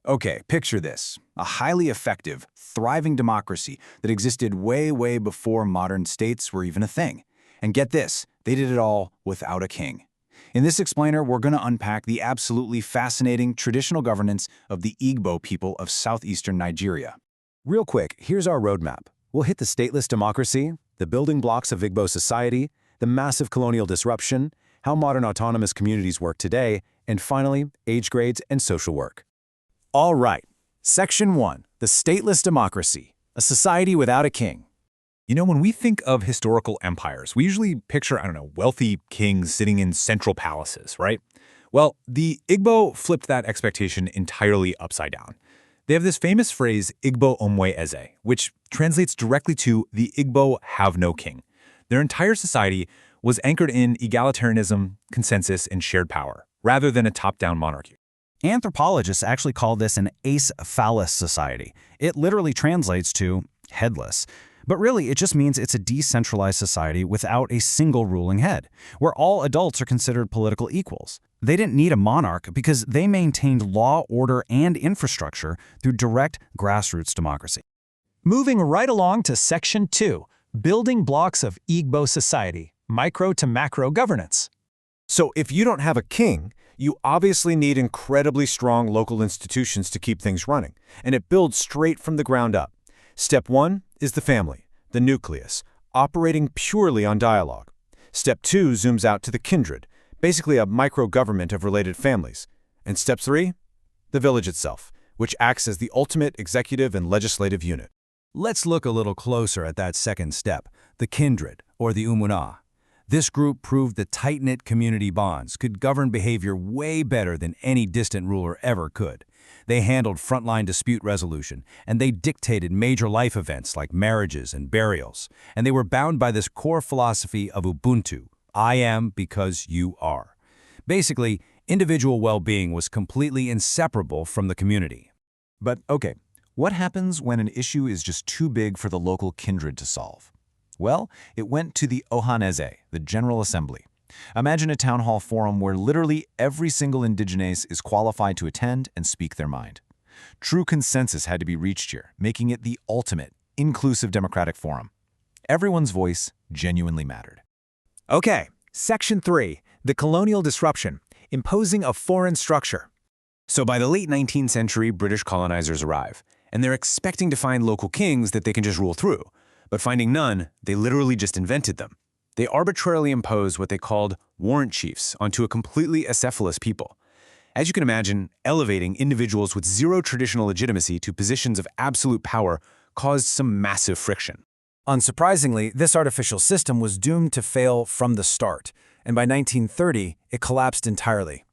Okay, picture this. A highly effective, thriving democracy that existed way before modern states were even a thing. And get this, they did it all without a king. In this explainer, we're going to unpack the absolutely fascinating traditional governance of the Igbo people of southeastern Nigeria. Real quick, here's our roadmap. We'll hit the stateless democracy, the building blocks of Igbo society, the massive colonial disruption, how modern autonomous communities work today, and finally, age grades and social work. All right, Section 1, the stateless democracy, a society without a king. You know, when we think of historical empires, we usually picture, wealthy kings sitting in central palaces, right? Well, the Igbo flipped that expectation entirely upside down. They have this famous phrase, Igbo onwe eze, which translates directly to the Igbo have no king. Their entire society was anchored in egalitarianism, consensus, and shared power, rather than a top-down monarchy. Anthropologists actually call this an acephalous society. It literally translates to headless. But really, it just means it's a decentralized society without a single ruling head, where all adults are considered political equals. They didn't need a monarch because they maintained law, order, and infrastructure through direct grassroots democracy. Moving right along to Section 2, Building Blocks of Igbo Society, Micro to Macro Governance. So if you don't have a king, you obviously need incredibly strong local institutions to keep things running, and it builds straight from the ground up. Step 1 is the family, the nucleus, operating purely on dialogue. Step 2 zooms out to the kindred, basically a micro-government of related families. And Step 3? The village itself, which acts as the ultimate executive and legislative unit. Let's look a little closer at that second step, the kindred, or the umuna. This group proved that tight-knit community bonds could govern behavior way better than any distant ruler ever could. They handled frontline dispute resolution, and they dictated major life events like marriages and burials. And they were bound by this core philosophy of Ubuntu, I am because you are. Basically, individual well-being was completely inseparable from the community. But okay, what happens when an issue is just too big for the local kindred to solve? Well, it went to the Ohaneze, the General Assembly. Imagine a town hall forum where literally every single indigenous is qualified to attend and speak their mind. True consensus had to be reached here, making it the ultimate, inclusive democratic forum. Everyone's voice genuinely mattered. Okay, Section 3, the colonial disruption, imposing a foreign structure. So by the late 19th century, British colonizers arrive, and they're expecting to find local kings that they can just rule through. But finding none, they literally just invented them. They arbitrarily imposed what they called warrant chiefs onto a completely acephalous people. As you can imagine, elevating individuals with zero traditional legitimacy to positions of absolute power caused some massive friction. Unsurprisingly, this artificial system was doomed to fail from the start, and by 1930, it collapsed entirely.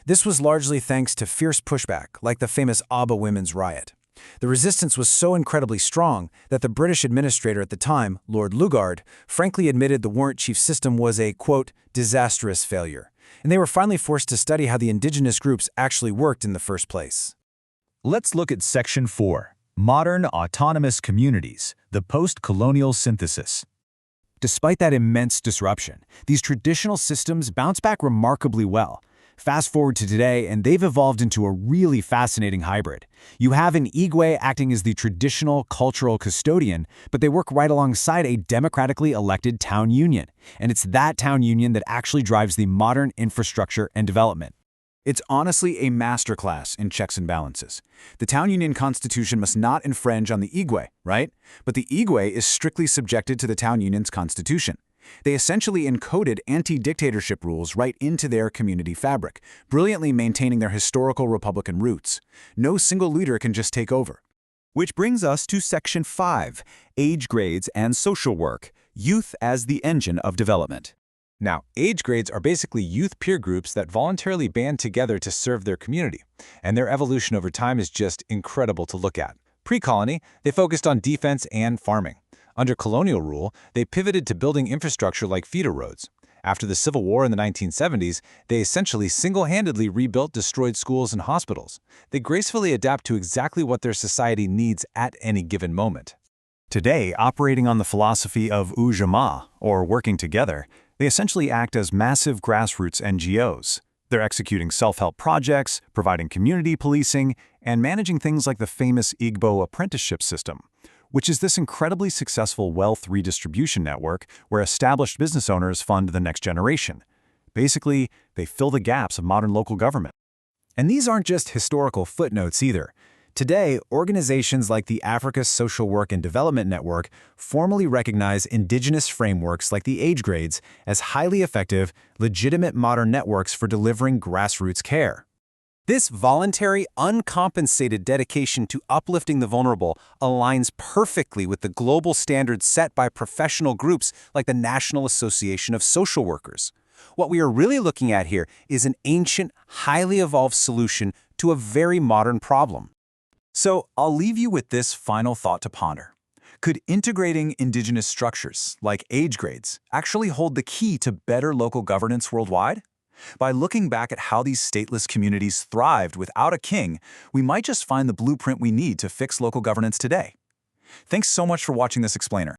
This was largely thanks to fierce pushback, like the famous Aba Women's Riot. The resistance was so incredibly strong that the British administrator at the time, Lord Lugard, frankly admitted the warrant chief system was a, quote, disastrous failure, and they were finally forced to study how the indigenous groups actually worked in the first place. Let's look at Section 4, Modern Autonomous Communities, the Post-Colonial Synthesis. Despite that immense disruption, these traditional systems bounce back remarkably well. Fast forward to today, and they've evolved into a really fascinating hybrid. You have an Igwe acting as the traditional cultural custodian, but they work right alongside a democratically elected town union. And it's that town union that actually drives the modern infrastructure and development. It's honestly a masterclass in checks and balances. The town union constitution must not infringe on the Igwe, right? But the Igwe is strictly subjected to the town union's constitution. They essentially encoded anti-dictatorship rules right into their community fabric, brilliantly maintaining their historical Republican roots. No single leader can just take over. Which brings us to Section 5, Age Grades and Social Work, Youth as the Engine of Development. Now, age grades are basically youth peer groups that voluntarily band together to serve their community, and their evolution over time is just incredible to look at. Pre-colony, they focused on defense and farming. Under colonial rule, they pivoted to building infrastructure like feeder roads. After the Civil War in the 1970s, they essentially single-handedly rebuilt destroyed schools and hospitals. They gracefully adapt to exactly what their society needs at any given moment. Today, operating on the philosophy of Ujamaa, or working together, they essentially act as massive grassroots NGOs. They're executing self-help projects, providing community policing, and managing things like the famous Igbo apprenticeship system, which is this incredibly successful wealth redistribution network where established business owners fund the next generation. Basically, they fill the gaps of modern local government. And these aren't just historical footnotes either. Today, organizations like the Africa Social Work and Development Network formally recognize indigenous frameworks like the age grades as highly effective, legitimate modern networks for delivering grassroots care. This voluntary, uncompensated dedication to uplifting the vulnerable aligns perfectly with the global standards set by professional groups like the National Association of Social Workers. What we are really looking at here is an ancient, highly evolved solution to a very modern problem. So I'll leave you with this final thought to ponder. Could integrating indigenous structures, like age grades, actually hold the key to better local governance worldwide? By looking back at how these stateless communities thrived without a king, we might just find the blueprint we need to fix local governance today. Thanks so much for watching this explainer.